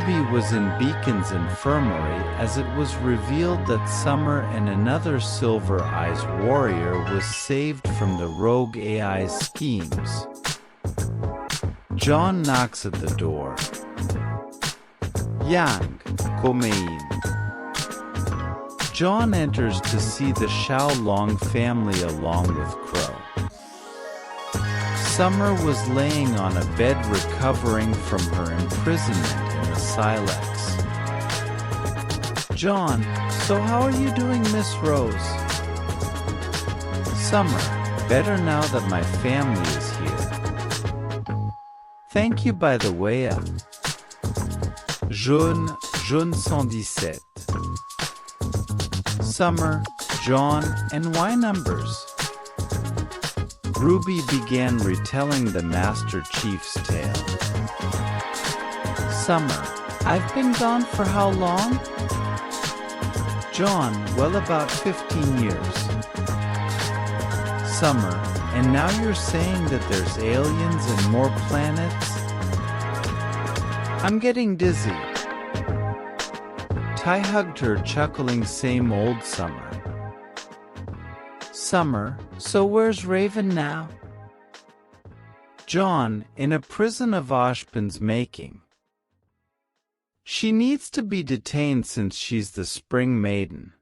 RWBY was in Beacon's infirmary as it was revealed that Summer and another Silver Eyes warrior was saved from the rogue AI's schemes. Jaune knocks at the door. Yang, Komein. Jaune enters to see the Xiaolong family along with Crow. Summer was laying on a bed recovering from her imprisonment in the Silex. Jaune, so how are you doing, Miss Rose? Summer, better now that my family is here. Thank you, by the way. Jaune 117. Summer, Jaune, and why numbers? RWBY began retelling the Master Chief's tale. Summer, I've been gone for how long? Jaune, well, about 15 years. Summer, and now you're saying that there's aliens and more planets? I'm getting dizzy. Ty hugged her, chuckling, same old Summer. Summer, so where's Raven now? Jaune, in a prison of Oshpin's making. She needs to be detained since she's the Spring Maiden.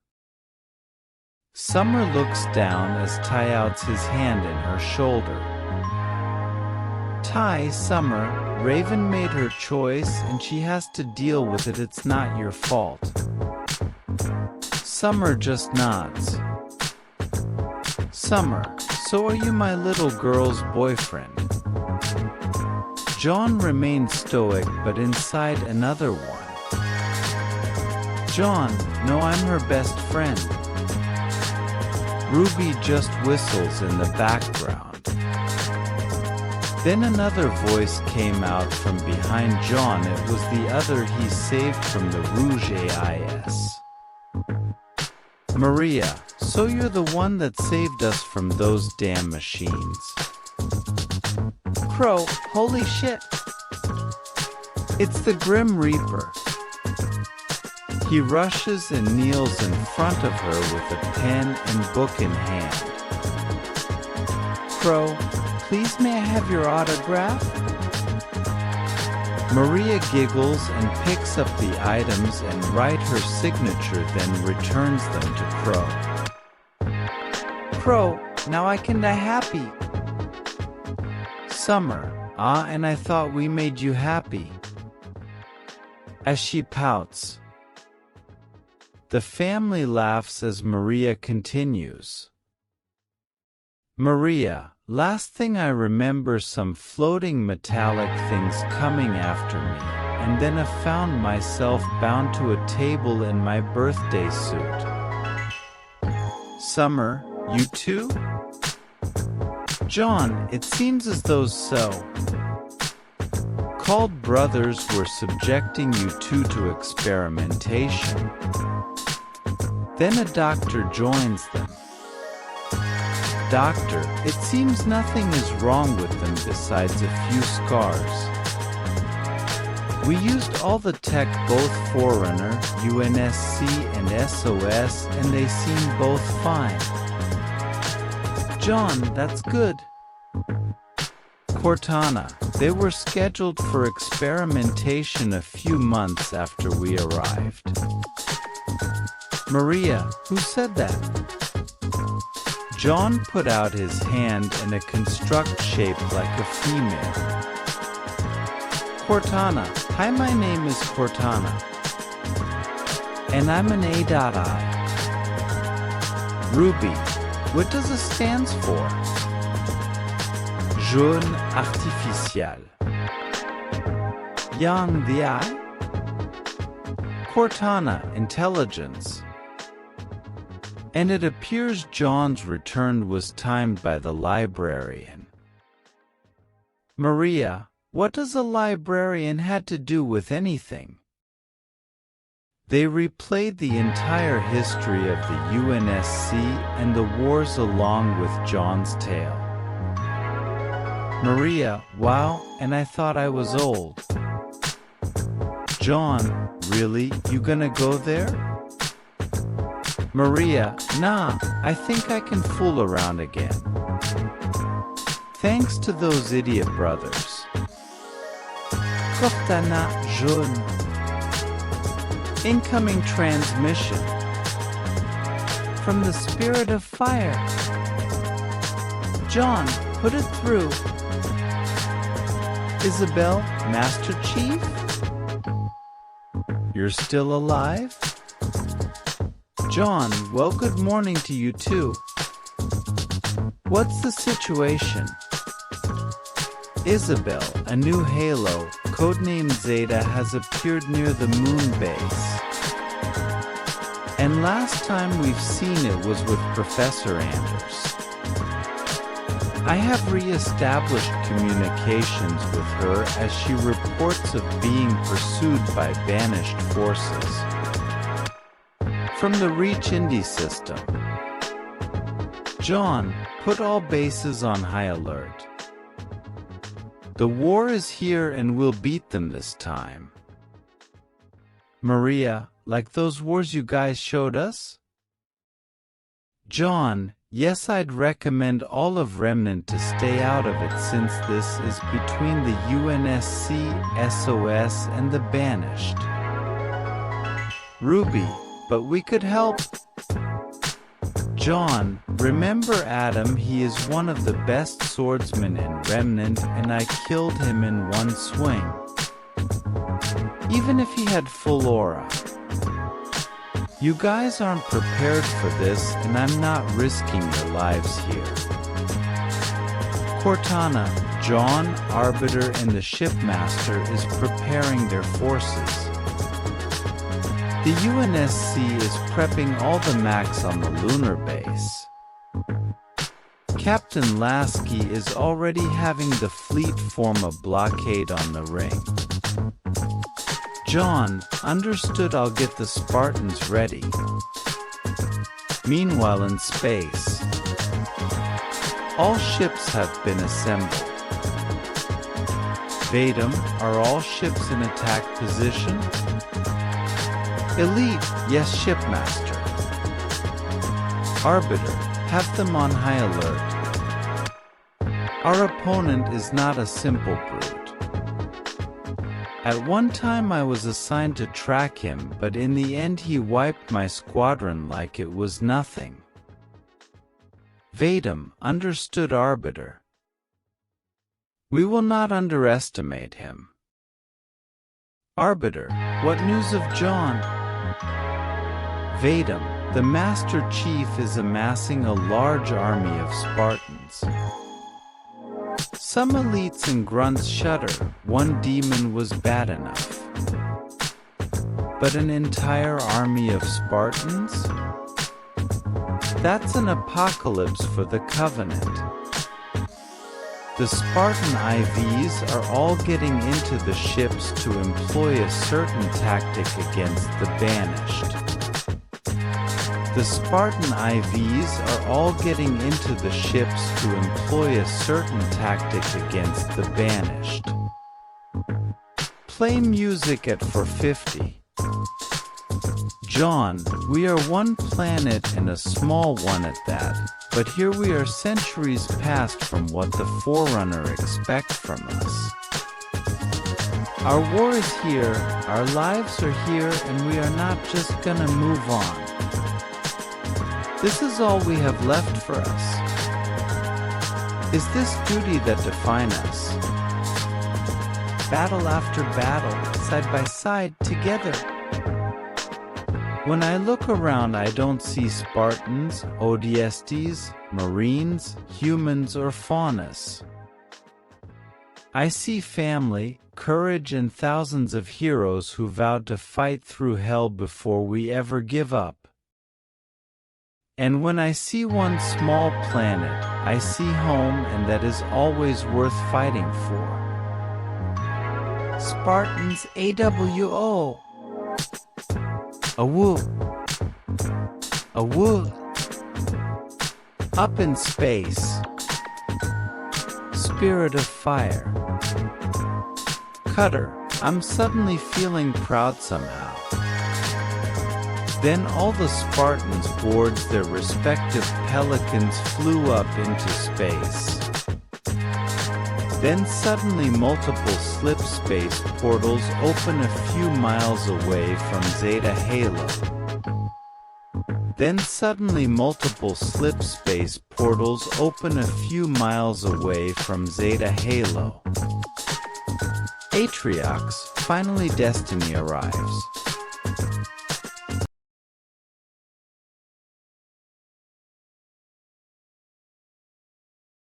Summer looks down as Ty outs his hand in her shoulder. Ty, Summer, Raven made her choice and she has to deal with it. It's not your fault. Summer just nods. Summer, so are you my little girl's boyfriend? Jaune remained stoic, but inside another one. Jaune, no, I'm her best friend. RWBY just whistles in the background. Then another voice came out from behind Jaune. It was the other he saved from the Rouge AIS. Maria, so you're the one that saved us from those damn machines. Crow, holy shit. It's the Grim Reaper. He rushes and kneels in front of her with a pen and book in hand. Crow, please may I have your autograph? Maria giggles and picks up the items and writes her signature, then returns them to Crow. Crow, now I can die happy. Summer, and I thought we made you happy. As she pouts. The family laughs as Maria continues. Maria, last thing I remember, some floating metallic things coming after me, and then I found myself bound to a table in my birthday suit. Summer, you too? Jaune, it seems as though so. Called brothers were subjecting you two to experimentation. Then a doctor joins them. Doctor, it seems nothing is wrong with them besides a few scars. We used all the tech, both Forerunner, UNSC, and SOS, and they seem both fine. Jaune, that's good. Cortana, they were scheduled for experimentation a few months after we arrived. Maria, who said that? Jaune put out his hand in a construct shaped like a female. Cortana, hi, my name is Cortana. And I'm an A.I. RWBY, what does it stand for? Jaune Artificial. Yang the eye? Cortana, intelligence. And it appears Jaune's return was timed by the librarian. Maria, what does a librarian had to do with anything? They replayed the entire history of the UNSC and the wars along with Jaune's tale. Maria, wow, and I thought I was old. Jaune, really? You gonna go there? Maria, nah, I think I can fool around again. Thanks to those idiot brothers. Cortana, Jaune. Incoming transmission. From the Spirit of Fire. Jaune, put it through. Isabel, Master Chief? You're still alive? Jaune, well, good morning to you too. What's the situation? Isabel, a new halo, codenamed Zeta, has appeared near the moon base. And last time we've seen it was with Professor Anders. I have re-established communications with her as she reports of being pursued by banished forces from the Reach Indy system. Jaune, put all bases on high alert. The war is here and we'll beat them this time. Maria, like those wars you guys showed us? Jaune, yes, I'd recommend all of Remnant to stay out of it since this is between the UNSC, SOS, and the Banished. RWBY, but we could help. Jaune, remember Adam, he is one of the best swordsmen in Remnant and I killed him in one swing. Even if he had full aura. You guys aren't prepared for this and I'm not risking your lives here. Cortana, Jaune, Arbiter and the Shipmaster is preparing their forces. The UNSC is prepping all the Macs on the lunar base. Captain Lasky is already having the fleet form a blockade on the ring. Jaune, understood, I'll get the Spartans ready. Meanwhile in space, all ships have been assembled. Vadim, are all ships in attack position? Elite, yes, Shipmaster. Arbiter, have them on high alert. Our opponent is not a simple brute. At one time I was assigned to track him, but in the end he wiped my squadron like it was nothing. Vadim, understood, Arbiter. We will not underestimate him. Arbiter, what news of Jaune? Vadim, the Master Chief is amassing a large army of Spartans. Some elites and grunts shudder, one demon was bad enough. But an entire army of Spartans? That's an apocalypse for the Covenant. The Spartan IVs are all getting into the ships to employ a certain tactic against the Banished. The Spartan IVs are all getting into the ships to employ a certain tactic against the Banished. Play music at 450. Jaune, we are one planet and a small one at that, but here we are centuries past from what the Forerunner expect from us. Our war is here, our lives are here, and we are not just gonna move on. This is all we have left for us. Is this duty that defines us? Battle after battle, side by side, together. When I look around, I don't see Spartans, ODSTs, Marines, humans, or faunas. I see family, courage, and thousands of heroes who vowed to fight through hell before we ever give up. And when I see one small planet, I see home, and that is always worth fighting for. Spartans AWO. Awoo. Awoo. Up in space. Spirit of Fire. Cutter, I'm suddenly feeling proud somehow. Then all the Spartans aboard their respective pelicans flew up into space. Then suddenly multiple slip space portals open a few miles away from Zeta Halo. Then suddenly multiple slip space portals open a few miles away from Zeta Halo. Atriox, finally Destiny arrives.